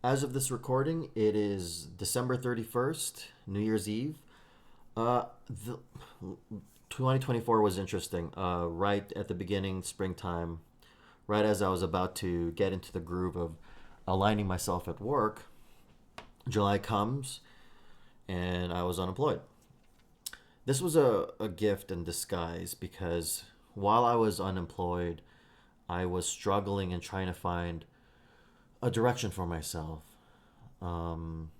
As of this recording, it is December 31st, New Year's Eve. The 2024 was interesting. Right at the beginning, springtime, right as I was about to get into the groove of aligning myself at work, July comes and I was unemployed. This was a gift in disguise because while I was unemployed, I was struggling and trying to find a direction for myself. Um,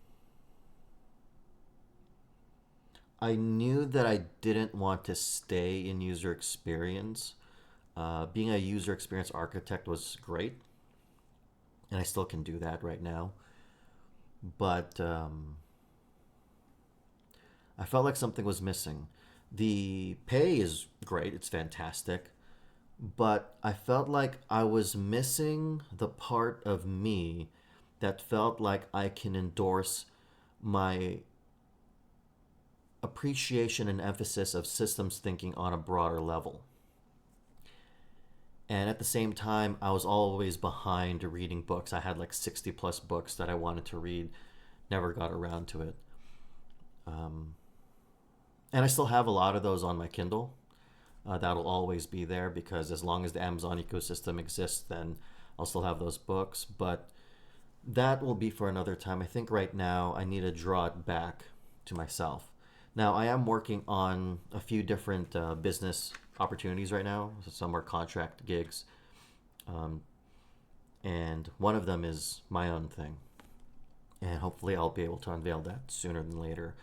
I knew that I didn't want to stay in user experience. Being a user experience architect was great, and I still can do that right now. But I felt like something was missing. The pay is great, it's fantastic, but I felt like I was missing the part of me that felt like I can endorse my appreciation and emphasis of systems thinking on a broader level. And at the same time, I was always behind reading books. I had like 60 plus books that I wanted to read, never got around to it. Um, and I still have a lot of those on my Kindle. That'll always be there because as long as the Amazon ecosystem exists, then I'll still have those books. But that will be for another time. I think right now I need to draw it back to myself. Now, I am working on a few different business opportunities right now. Some are contract gigs, um, and one of them is my own thing. And hopefully, I'll be able to unveil that sooner than later.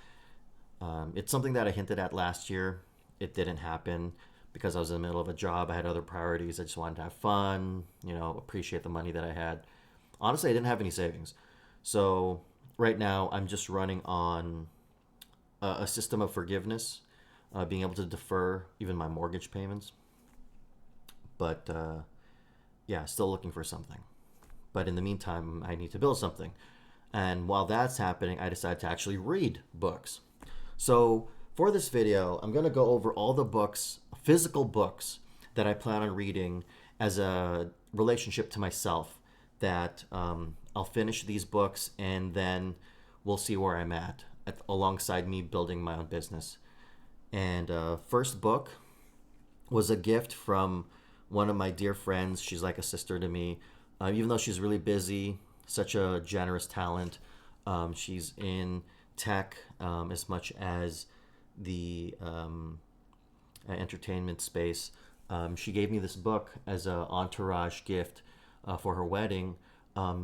It's something that I hinted at last year. It didn't happen because I was in the middle of a job. I had other priorities. I just wanted to have fun, appreciate the money that I had. Honestly, I didn't have any savings. So, right now, I'm just running on a system of forgiveness, being able to defer even my mortgage payments. But yeah, still looking for something. But in the meantime, I need to build something. And while that's happening, I decided to actually read books. So for this video, I'm going to go over all the books, physical books, that I plan on reading as a relationship to myself. That I'll finish these books and then we'll see where I'm at alongside me building my own business. And first book was a gift from one of my dear friends. She's like a sister to me. Even though she's really busy, such a generous talent. She's in tech as much as the entertainment space. She gave me this book as an entourage gift for her wedding.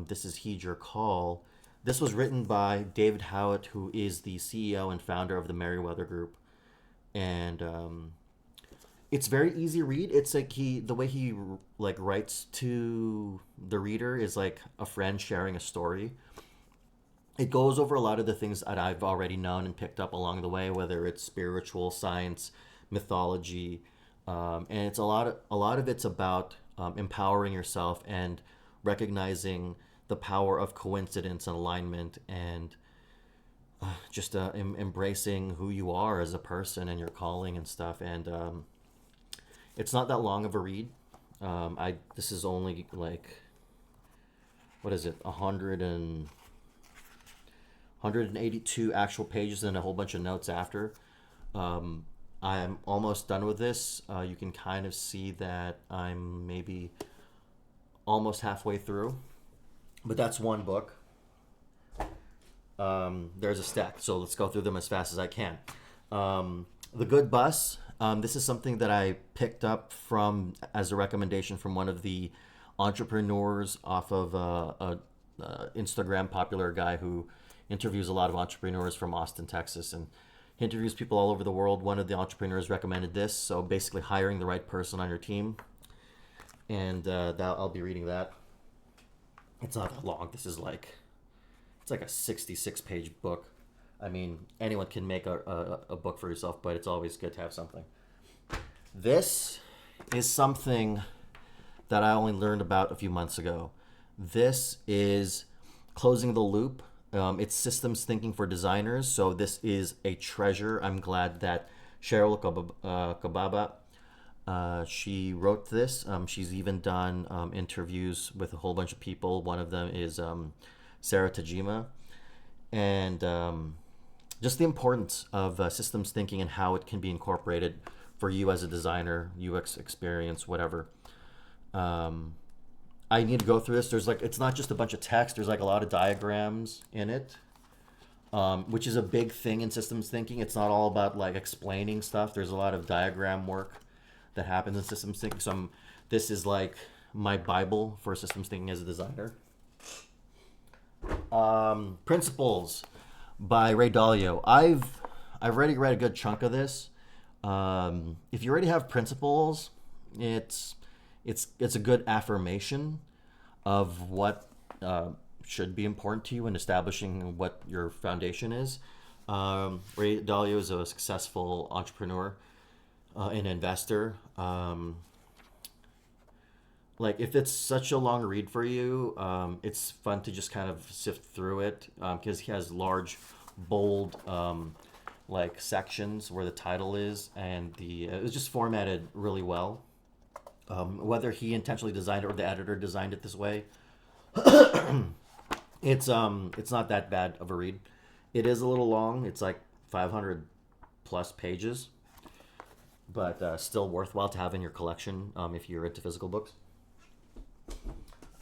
This is Heed Your Call. This was written by David Howitt, who is the CEO and founder of the Merriweather Group, and it's very easy read. It's like the way he like writes to the reader is like a friend sharing a story. It goes over a lot of the things that I've already known and picked up along the way, whether it's spiritual, science, mythology, and it's a lot of it's about empowering yourself and recognizing the power of coincidence and alignment and just embracing who you are as a person and your calling and stuff. And it's not that long of a read. I This is only like, what is it, 182 actual pages and a whole bunch of notes after. I'm almost done with this. You can kind of see that I'm maybe almost halfway through, but that's one book. There's a stack, so let's go through them as fast as I can. The Good Bus. This is something that I picked up from as a recommendation from one of the entrepreneurs off of Instagram, popular guy who interviews a lot of entrepreneurs from Austin, Texas, and he interviews people all over the world. One of the entrepreneurs recommended this, so basically hiring the right person on your team, and I'll be reading that. It's not that long. This is like it's like a 66-page book. I mean, anyone can make a book for yourself, but it's always good to have something. This is something that I only learned about a few months ago. This is Closing the Loop. It's systems thinking for designers. So this is a treasure. I'm glad that Cheryl Kababa, she wrote this. She's even done interviews with a whole bunch of people. One of them is Sarah Tajima, and just the importance of systems thinking and how it can be incorporated for you as a designer, UX experience, whatever. Um, I need to go through this. There's like, it's not just a bunch of text. There's like a lot of diagrams in it, which is a big thing in systems thinking. It's not all about like explaining stuff. There's a lot of diagram work that happens in systems thinking. So this is like my Bible for systems thinking as a designer. Principles by Ray Dalio. I've already read a good chunk of this. If you already have principles, it's a good affirmation of what should be important to you in establishing what your foundation is. Ray Dalio is a successful entrepreneur, an investor. Like if it's such a long read for you, it's fun to just kind of sift through it because he has large, bold, like sections where the title is, and it was just formatted really well. Whether he intentionally designed it or the editor designed it this way, it's not that bad of a read. It is a little long. It's like 500 plus pages, but still worthwhile to have in your collection if you're into physical books.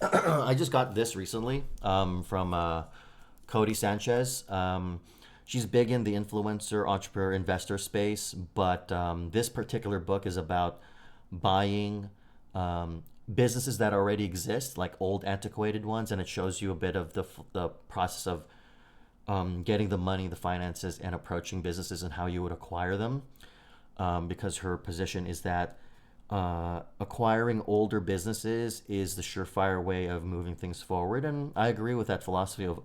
I just got this recently from Cody Sanchez. She's big in the influencer, entrepreneur, investor space, but this particular book is about buying businesses that already exist, like old antiquated ones, and it shows you a bit of the process of getting the money, the finances, and approaching businesses and how you would acquire them. Because her position is that acquiring older businesses is the surefire way of moving things forward. And I agree with that philosophy of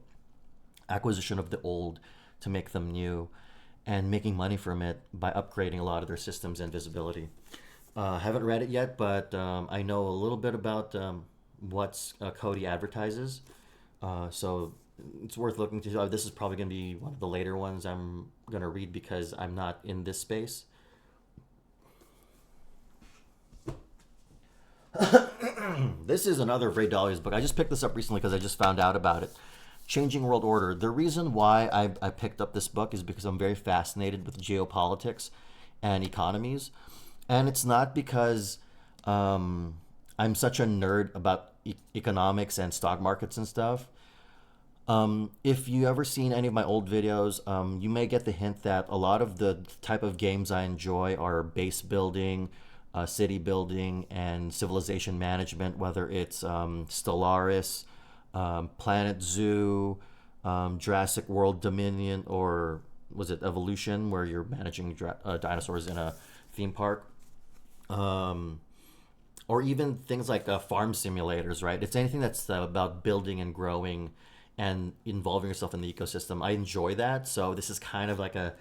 acquisition of the old to make them new and making money from it by upgrading a lot of their systems and visibility. Haven't read it yet, but I know a little bit about what Cody advertises. So it's worth looking to. This is probably going to be one of the later ones I'm going to read because I'm not in this space. This is another of Ray Dalio's book. I just picked this up recently because I just found out about it. Changing World Order. The reason why I picked up this book is because I'm very fascinated with geopolitics and economies. And it's not because I'm such a nerd about economics and stock markets and stuff. If you ever seen any of my old videos, you may get the hint that a lot of the type of games I enjoy are base building, city building, and civilization management, whether it's Stellaris, Planet Zoo, Jurassic World Dominion, or was it Evolution, where you're managing dinosaurs in a theme park. Or even things like farm simulators, right? It's anything that's about building and growing and involving yourself in the ecosystem. I enjoy that. So this is kind of like a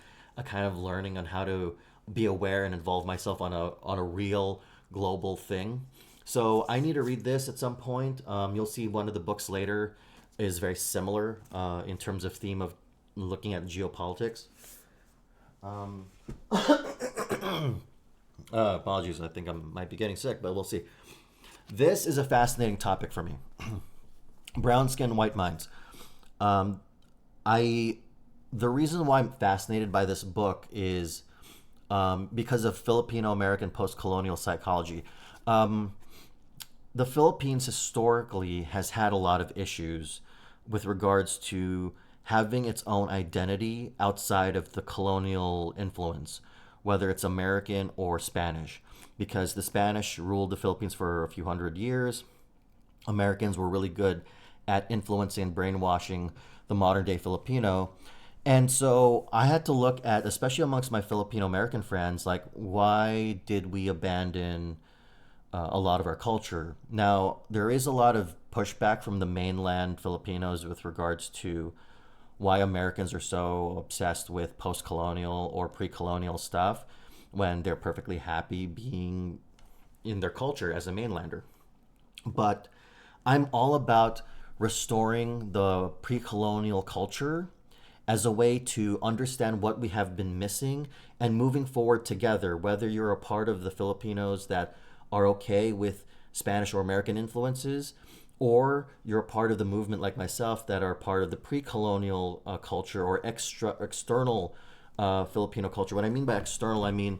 kind of learning on how to be aware and involve myself on a real global thing. So I need to read this at some point. You'll see one of the books later is very similar in terms of theme of looking at geopolitics. Apologies, I think I might be getting sick, but we'll see. This is a fascinating topic for me. Brown skin, white minds. The reason why I'm fascinated by this book is because of Filipino American post-colonial psychology. The Philippines historically has had a lot of issues with regards to having its own identity outside of the colonial influence, whether it's American or Spanish, because the Spanish ruled the Philippines for a few hundred years. Americans were really good at influencing and brainwashing the modern day Filipino. And so I had to look at, especially amongst my Filipino American friends, like, why did we abandon a lot of our culture? Now, there is a lot of pushback from the mainland Filipinos with regards to why Americans are so obsessed with post-colonial or pre-colonial stuff when they're perfectly happy being in their culture as a mainlander. But I'm all about restoring the pre-colonial culture as a way to understand what we have been missing and moving forward together, whether you're a part of the Filipinos that are okay with Spanish or American influences, or you're a part of the movement like myself that are part of the pre-colonial culture or external Filipino culture. What I mean by external, I mean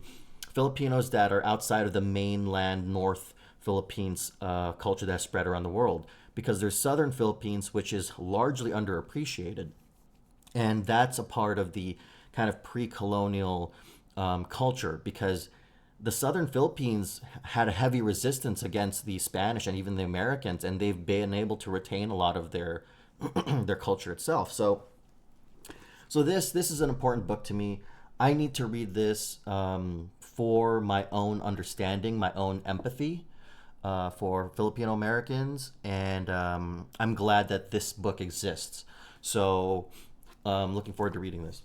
Filipinos that are outside of the mainland North Philippines culture that's spread around the world. Because there's Southern Philippines, which is largely underappreciated, and that's a part of the kind of pre-colonial culture, because the Southern Philippines had a heavy resistance against the Spanish and even the Americans, and they've been able to retain a lot of their their culture itself. So this is an important book to me. I need to read this for my own understanding, my own empathy for Filipino Americans, and I'm glad that this book exists. So looking forward to reading this.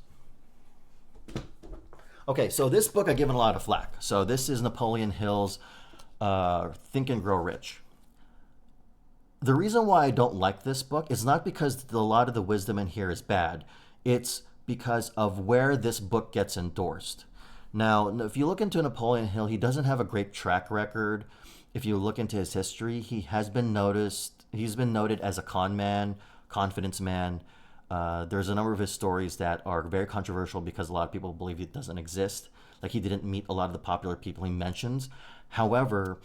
Okay, so this book I've given a lot of flack. So this is Napoleon Hill's Think and Grow Rich. The reason why I don't like this book is not because a lot of the wisdom in here is bad. It's because of where this book gets endorsed. Now, if you look into Napoleon Hill, he doesn't have a great track record. If you look into his history, he's been noted as a con man, confidence man. There's a number of his stories that are very controversial because a lot of people believe it doesn't exist. Like, he didn't meet a lot of the popular people he mentions. However,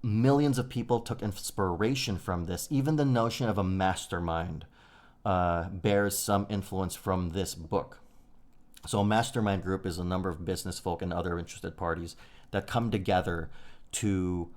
millions of people took inspiration from this. Even the notion of a mastermind bears some influence from this book. So a mastermind group is a number of business folk and other interested parties that come together to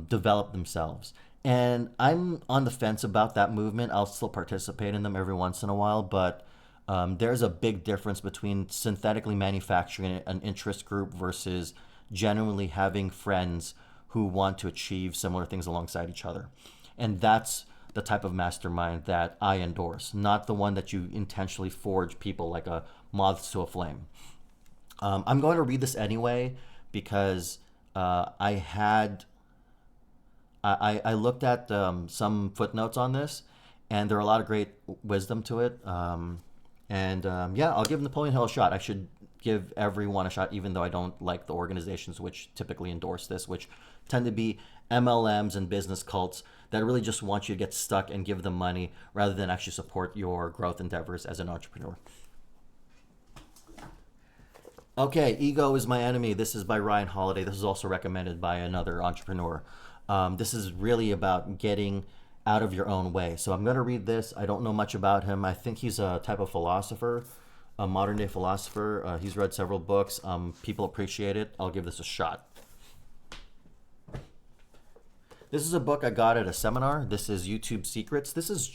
develop themselves. And I'm on the fence about that movement. I'll still participate in them every once in a while, but there's a big difference between synthetically manufacturing an interest group versus genuinely having friends who want to achieve similar things alongside each other. And that's the type of mastermind that I endorse, not the one that you intentionally forge people like a moth to a flame. I'm going to read this anyway because I looked at some footnotes on this, and there are a lot of great wisdom to it. Yeah, I'll give Napoleon Hill a shot. I should give everyone a shot, even though I don't like the organizations which typically endorse this, which tend to be MLMs and business cults that really just want you to get stuck and give them money rather than actually support your growth endeavors as an entrepreneur. Okay, Ego is My Enemy. This is by Ryan Holiday. This is also recommended by another entrepreneur. This is really about getting out of your own way. So I'm going to read this. I don't know much about him. I think he's a type of philosopher, a modern day philosopher. He's read several books. People appreciate it. I'll give this a shot. This is a book I got at a seminar. This is YouTube Secrets. This is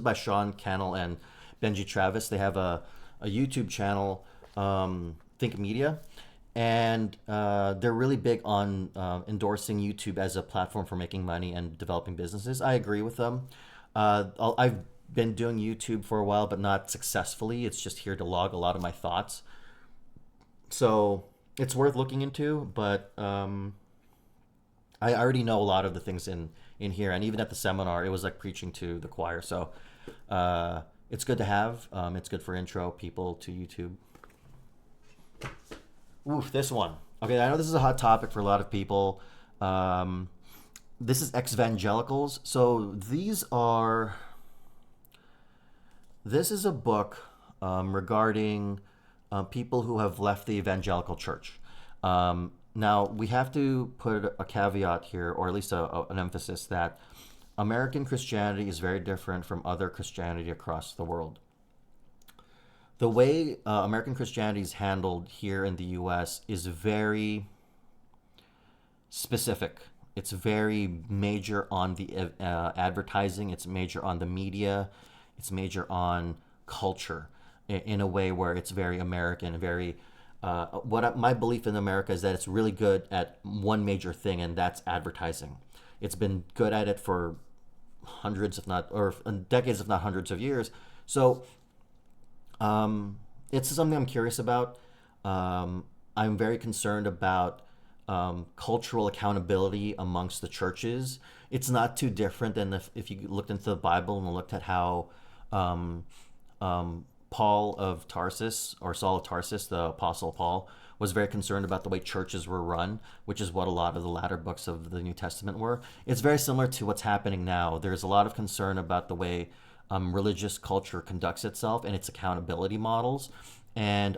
by Sean Cannell and Benji Travis. They have a YouTube channel, Think Media. And they're really big on endorsing YouTube as a platform for making money and developing businesses. I agree with them. I've been doing YouTube for a while, but not successfully. It's just here to log a lot of my thoughts. So it's worth looking into, but I already know a lot of the things in here. And even at the seminar, it was like preaching to the choir. So it's good to have. It's good for intro people to YouTube. Oof, this one. Okay, I know this is a hot topic for a lot of people. This is Ex-Evangelicals. So this is a book regarding people who have left the evangelical church. Now, we have to put a caveat here, or at least an emphasis, that American Christianity is very different from other Christianity across the world. The way American Christianity is handled here in the U.S. is very specific. It's very major on the advertising. It's major on the media. It's major on culture in a way where it's very American, very... my belief in America is that it's really good at one major thing, and that's advertising. It's been good at it for decades, if not hundreds of years. So it's something I'm curious about. I'm very concerned about cultural accountability amongst the churches. It's not too different than if you looked into the Bible and looked at how Paul of Tarsus, or Saul of Tarsus, the Apostle Paul, was very concerned about the way churches were run, which is what a lot of the latter books of the New Testament were. It's very similar to what's happening now. There's a lot of concern about the way religious culture conducts itself and its accountability models, and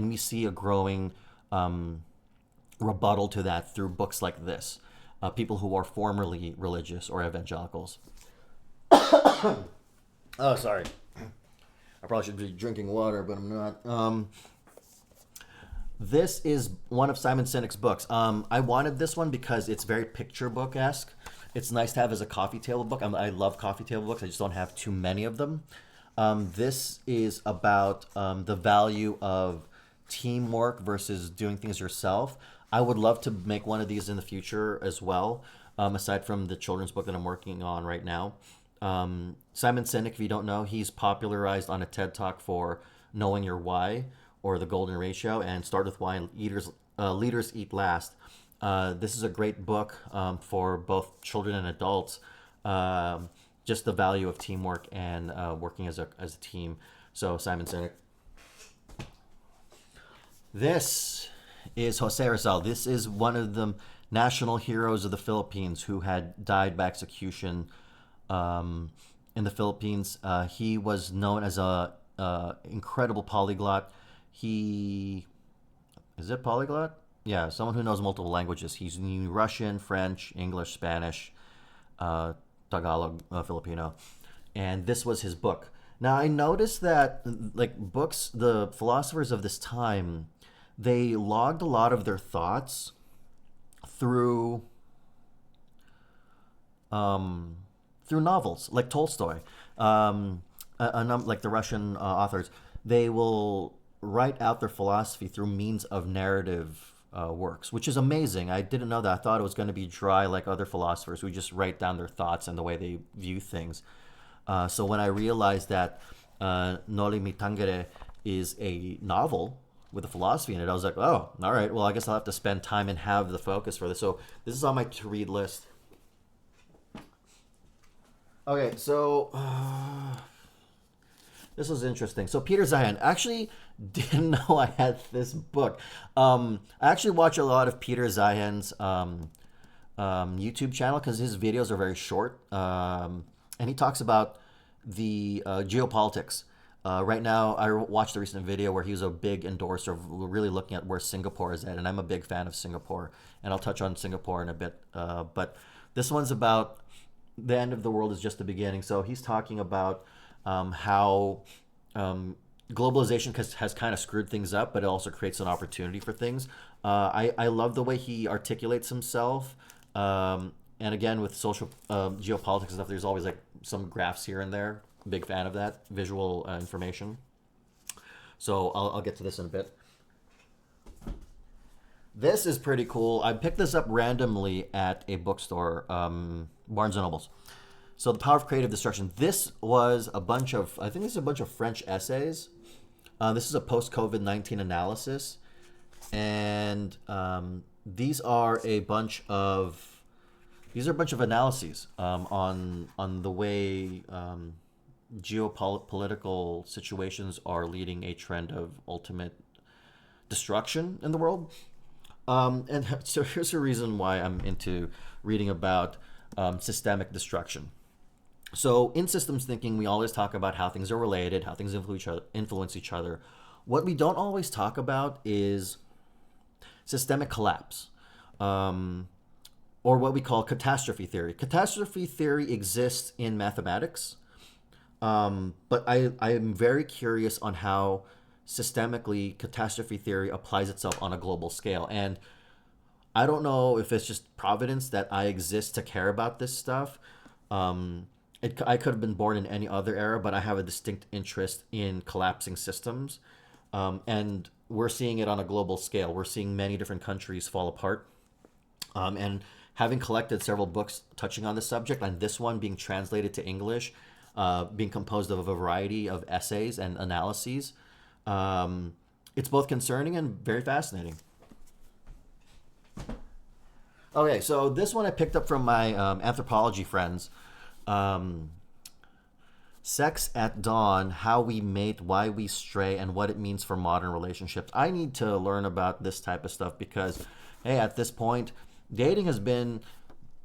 we see a growing rebuttal to that through books like this. People who are formerly religious or evangelicals. Oh, sorry. I probably should be drinking water, but I'm not. This is one of Simon Sinek's books. I wanted this one because it's very picture book-esque. It's nice to have as a coffee table book. I love coffee table books. I just don't have too many of them. This is about the value of teamwork versus doing things yourself. I would love to make one of these in the future as well, aside from the children's book that I'm working on right now. Simon Sinek, if you don't know, he's popularized on a TED Talk for Knowing Your Why, or The Golden Ratio, and Start with Why, Leaders Eat Last. This is a great book for both children and adults. Just the value of teamwork and working as a team. So Simon Sinek. This is Jose Rizal. This is one of the national heroes of the Philippines who had died by execution in the Philippines. He was known as a incredible polyglot. Is it polyglot? Yeah, someone who knows multiple languages. He's knew Russian, French, English, Spanish, Tagalog, Filipino, and this was his book. Now I noticed that books, the philosophers of this time, they logged a lot of their thoughts through novels, like Tolstoy, like the Russian authors. They will write out their philosophy through means of narrative works, which is amazing. I didn't know that. I thought it was going to be dry like other philosophers who just write down their thoughts and the way they view things. So when I realized that Noli Me Tangere is a novel with a philosophy in it, I was like, oh, all right, well, I guess I'll have to spend time and have the focus for this. So this is on my to-read list. Okay, so this was interesting. So Peter Zeihan, actually didn't know I had this book. I actually watch a lot of Peter Zeihan's YouTube channel because his videos are very short, and he talks about the geopolitics. Right now, I watched a recent video where he was a big endorser of really looking at where Singapore is at, and I'm a big fan of Singapore, and I'll touch on Singapore in a bit. But this one's about the end of the world is just the beginning. So he's talking about how globalization has kind of screwed things up, but it also creates an opportunity for things. I love the way he articulates himself. And again, with social geopolitics and stuff, there's always like some graphs here and there. Big fan of that visual information. So I'll get to this in a bit. This is pretty cool. I picked this up randomly at a bookstore, Barnes and Nobles. So The Power of Creative Destruction. This was a bunch of, I think this is a bunch of French essays. This is a post-COVID-19 analysis. And these are a bunch of analyses on the way geopolitical situations are leading a trend of ultimate destruction in the world. And so here's the reason why I'm into reading about systemic destruction. So in systems thinking, we always talk about how things are related, how things influence each other. What we don't always talk about is systemic collapse, or what we call catastrophe theory. Catastrophe theory exists in mathematics, but I am very curious on how systemically catastrophe theory applies itself on a global scale. And I don't know if it's just providence that I exist to care about this stuff. I could have been born in any other era, but I have a distinct interest in collapsing systems. And we're seeing it on a global scale. We're seeing many different countries fall apart. And having collected several books touching on this subject, and this one being translated to English, being composed of a variety of essays and analyses, it's both concerning and very fascinating. Okay, so this one I picked up from my anthropology friends. Sex at Dawn: How We Mate, Why We Stray, and What It Means for Modern Relationships. I need to learn about this type of stuff because, hey, at this point, dating has been,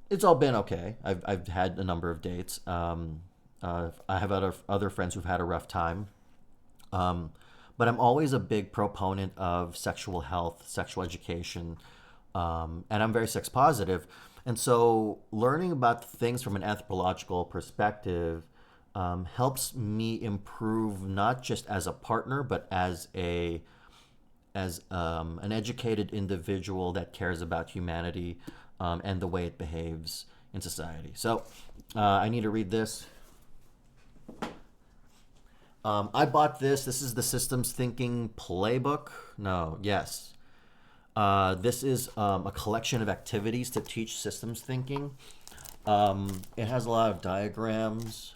it's all been okay. I've had a number of dates. I have other friends who've had a rough time. Um, but I'm always a big proponent of sexual health, sexual education, and I'm very sex positive. And so learning about things from an anthropological perspective helps me improve not just as a partner, but as an educated individual that cares about humanity and the way it behaves in society. So I need to read this. I bought this. This is the Systems Thinking Playbook. No, yes. This is a collection of activities to teach systems thinking. It has a lot of diagrams,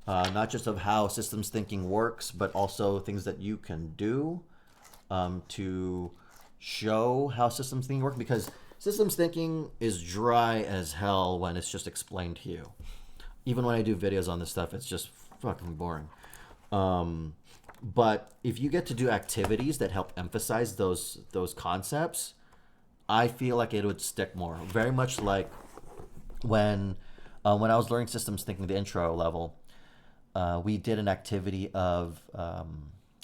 not just of how systems thinking works, but also things that you can do to show how systems thinking work. Because systems thinking is dry as hell when it's just explained to you. Even when I do videos on this stuff, it's just fucking boring. But if you get to do activities that help emphasize those concepts, I feel like it would stick more. Very much like when I was learning systems thinking, the intro level, we did an activity of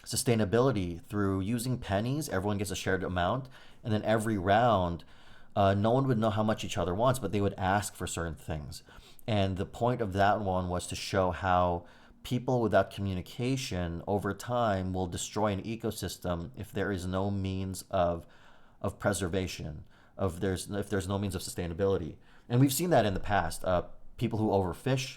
sustainability through using pennies. Everyone gets a shared amount, and then every round, no one would know how much each other wants, but they would ask for certain things. And the point of that one was to show how people without communication over time will destroy an ecosystem if there is no means of preservation, if there's no means of sustainability. And we've seen that in the past. People who overfish.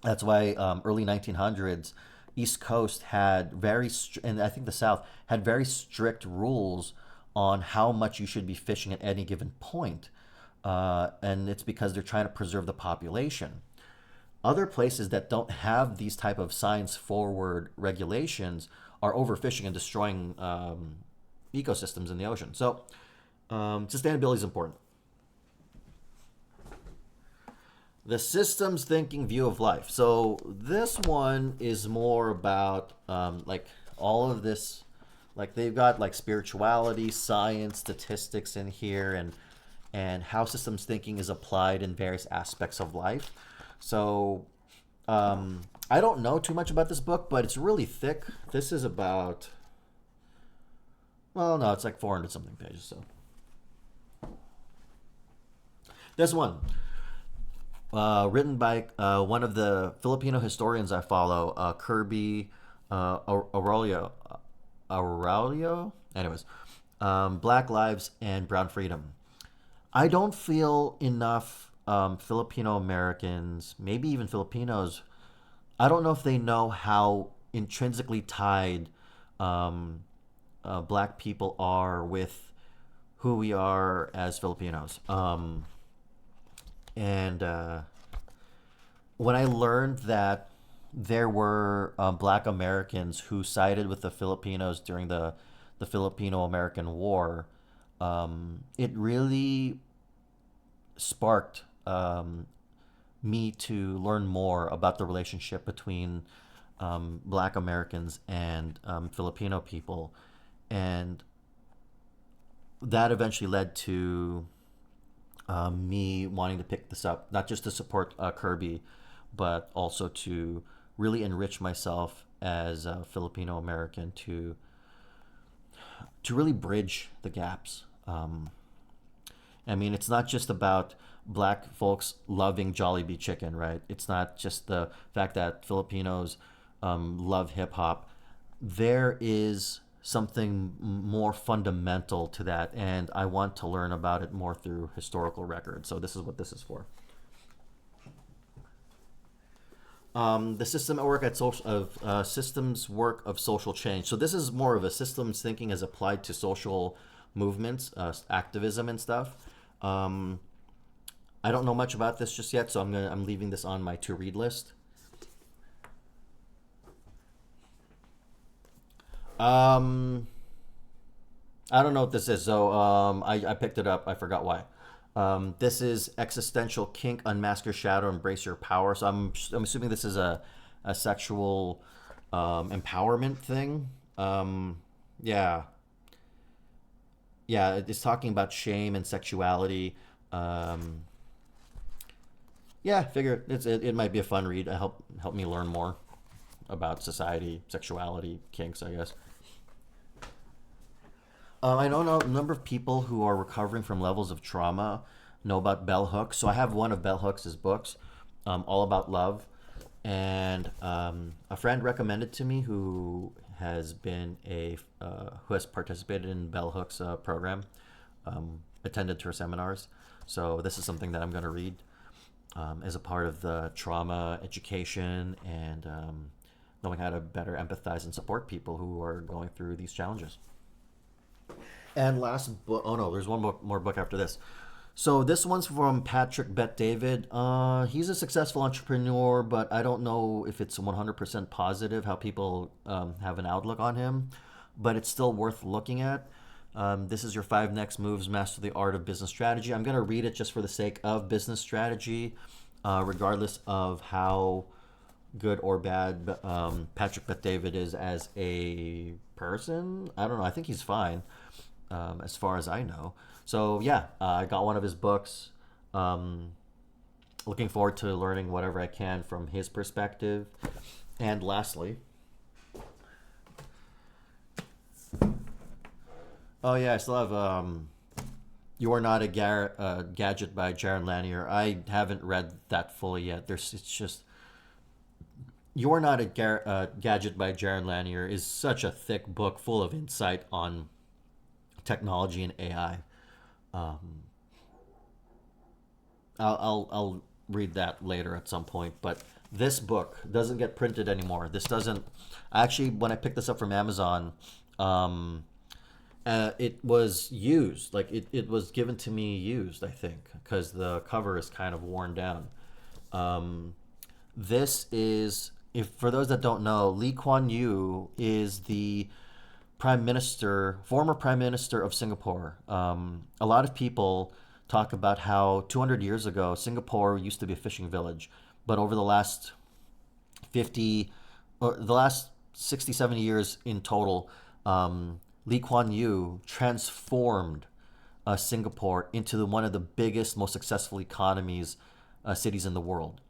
That's why early 1900s, East Coast had and I think the South had very strict rules on how much you should be fishing at any given point. And it's because they're trying to preserve the population. Other places that don't have these type of science forward regulations are overfishing and destroying ecosystems in the ocean. So sustainability is important. The systems thinking view of life. So this one is more about like all of this, like they've got like spirituality, science, statistics in here, and how systems thinking is applied in various aspects of life. So I don't know too much about this book, but it's really thick. This is about, well, no, it's like 400 something pages. So this one, written by one of the Filipino historians I follow, Kirby Aurelio. Aurelio? Anyways, Black Lives and Brown Freedom. I don't feel enough Filipino Americans, maybe even Filipinos, I don't know if they know how intrinsically tied black people are with who we are as Filipinos. And when I learned that there were black Americans who sided with the Filipinos during the Filipino-American War, it really sparked me to learn more about the relationship between black Americans and Filipino people. And that eventually led to me wanting to pick this up, not just to support Kirby, but also to really enrich myself as a Filipino American to really bridge the gaps. I mean, it's not just about black folks loving Jollibee chicken, right? It's not just the fact that Filipinos love hip hop. There is something more fundamental to that, and I want to learn about it more through historical records. So this is what this is for. The system work at systems work of social change. So this is more of a systems thinking as applied to social movements, activism and stuff. I don't know much about this just yet, so I'm leaving this on my to read list. I don't know what this is, so I picked it up. I forgot why. This is existential kink, unmask your shadow, embrace your power. So I'm assuming this is a sexual empowerment thing. Yeah, yeah, it's talking about shame and sexuality. Um, yeah, figure it might be a fun read. Help me learn more about society, sexuality, kinks, I guess. I don't know a number of people who are recovering from levels of trauma know about Bell Hooks. So I have one of Bell Hooks' books, all about love, and a friend recommended to me who has been a who has participated in Bell Hooks' program, attended her seminars. So this is something that I'm going to read as a part of the trauma education and knowing how to better empathize and support people who are going through these challenges. And last book, oh no, there's one more book after this. So this one's from Patrick Bet David. He's a successful entrepreneur, but I don't know if it's 100% positive how people have an outlook on him. But it's still worth looking at. This is your 5 next moves, master the art of business strategy. I'm gonna read it just for the sake of business strategy, regardless of how good or bad Patrick Bet David is as a person. I don't know. I think he's fine, as far as I know. So yeah, I got one of his books. Um, Looking forward to learning whatever I can from his perspective. And lastly, oh yeah, I still have "You Are Not a Gadget" by Jaron Lanier. I haven't read that fully yet. It's just "You Are Not a Gadget" by Jaron Lanier is such a thick book full of insight on technology and AI. Um, I'll read that later at some point. But this book doesn't get printed anymore. This doesn't actually. When I picked this up from Amazon, um, it was used. Like it was given to me used. I think because the cover is kind of worn down. Um, this is, if for those that don't know, Lee Kuan Yew is the former prime minister of Singapore. A lot of people talk about how 200 years ago Singapore used to be a fishing village, but over the last 50 or the last 60, 70 years in total, Lee Kuan Yew transformed Singapore into one of the biggest, most successful cities in the world.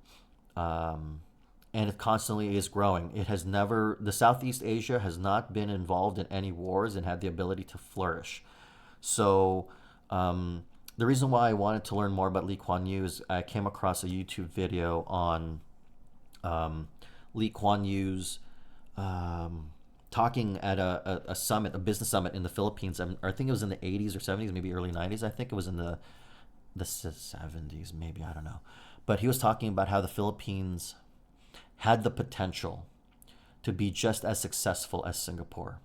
Um, and it constantly is growing. The Southeast Asia has not been involved in any wars and had the ability to flourish. So, the reason why I wanted to learn more about Lee Kuan Yew is I came across a YouTube video on um, Lee Kuan Yew's um, talking at a summit, a business summit in the Philippines. I think it was in the 80s or 70s, maybe early 90s. I think it was in the 70s, maybe, I don't know. But he was talking about how the Philippines had the potential to be just as successful as Singapore.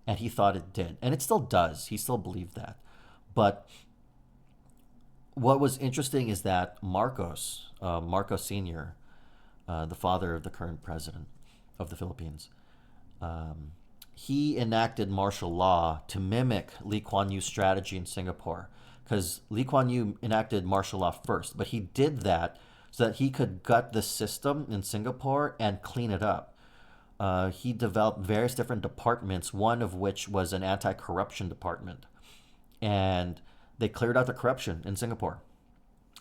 And he thought it did. And it still does. He still believed that. But what was interesting is that Marcos Sr., the father of the current president of the Philippines, um, he enacted martial law to mimic Lee Kuan Yew's strategy in Singapore. Because Lee Kuan Yew enacted martial law first, but he did that so that he could gut the system in Singapore and clean it up. He developed various different departments, one of which was an anti corruption department. And they cleared out the corruption in Singapore.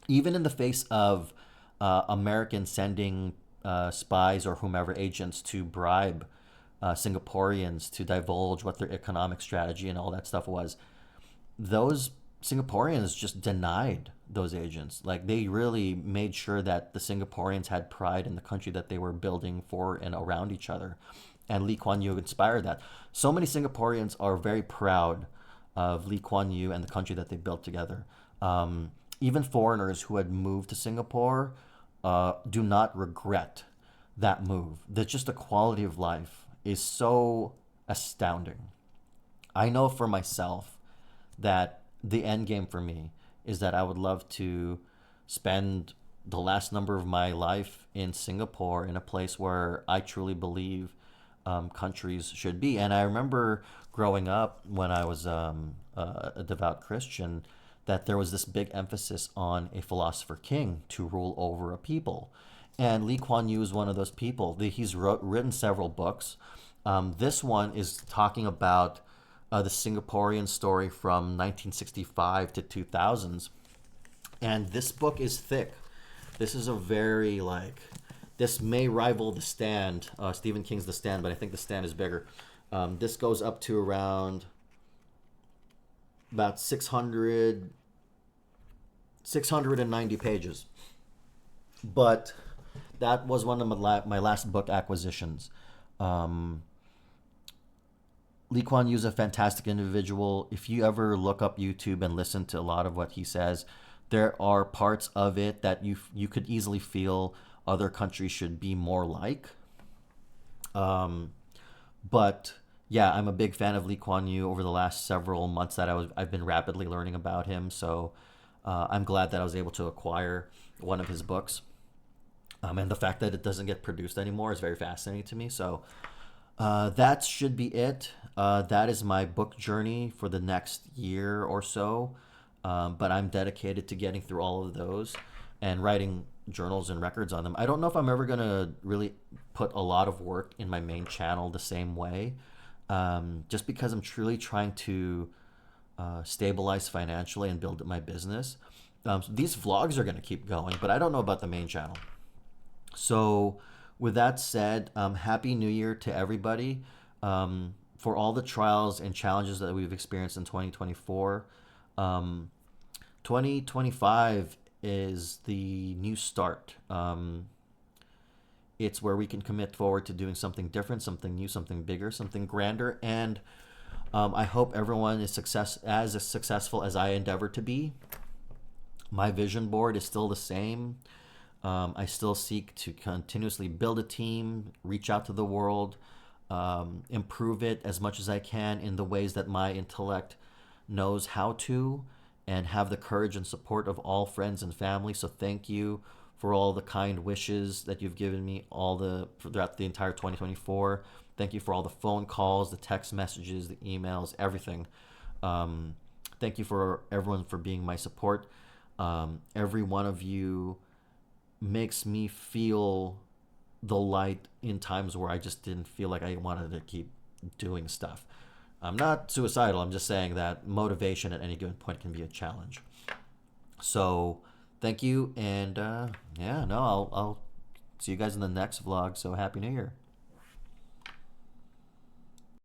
Even in the face of Americans sending spies or whomever agents to bribe Singaporeans to divulge what their economic strategy and all that stuff was, those Singaporeans just denied those agents. Like they really made sure that the Singaporeans had pride in the country that they were building for and around each other. And Lee Kuan Yew inspired that. So many Singaporeans are very proud of Lee Kuan Yew and the country that they built together. Even foreigners who had moved to Singapore do not regret that move. That just the quality of life is so astounding. I know for myself that the end game for me is that I would love to spend the last number of my life in Singapore, in a place where I truly believe countries should be. And I remember growing up when I was a devout Christian, that there was this big emphasis on a philosopher king to rule over a people. And Lee Kuan Yew is one of those people. He's written several books. This one is talking about the Singaporean story from 1965 to 2000s. And this book is thick. This is a very, like, this may rival The Stand, Stephen King's The Stand, but I think The Stand is bigger. This goes up to around about 690 pages. But that was one of my last book acquisitions. Lee Kuan Yew is a fantastic individual. If you ever look up YouTube and listen to a lot of what he says, there are parts of it that you could easily feel other countries should be more like. But yeah, I'm a big fan of Lee Kuan Yew. Over the last several months that I've been rapidly learning about him. So I'm glad that I was able to acquire one of his books. And the fact that it doesn't get produced anymore is very fascinating to me. So that should be it. That is my book journey for the next year or so. But I'm dedicated to getting through all of those and writing journals and records on them. I don't know if I'm ever going to really put a lot of work in my main channel the same way, just because I'm truly trying to stabilize financially and build my business. So these vlogs are going to keep going, but I don't know about the main channel. So with that said, Happy New Year to everybody. For all the trials and challenges that we've experienced in 2024, 2025 is the new start. It's where we can commit forward to doing something different, something new, something bigger, something grander. And I hope everyone is as successful as I endeavor to be. My vision board is still the same. I still seek to continuously build a team, reach out to the world, improve it as much as I can in the ways that my intellect knows how to, and have the courage and support of all friends and family. So thank you for all the kind wishes that you've given me throughout the entire 2024. Thank you for all the phone calls, the text messages, the emails, everything. Thank you for everyone for being my support. Every one of you makes me feel the light in times where I just didn't feel like I wanted to keep doing stuff. I'm not suicidal. I'm just saying that motivation at any given point can be a challenge. So thank you. And I'll see you guys in the next vlog. So Happy New Year.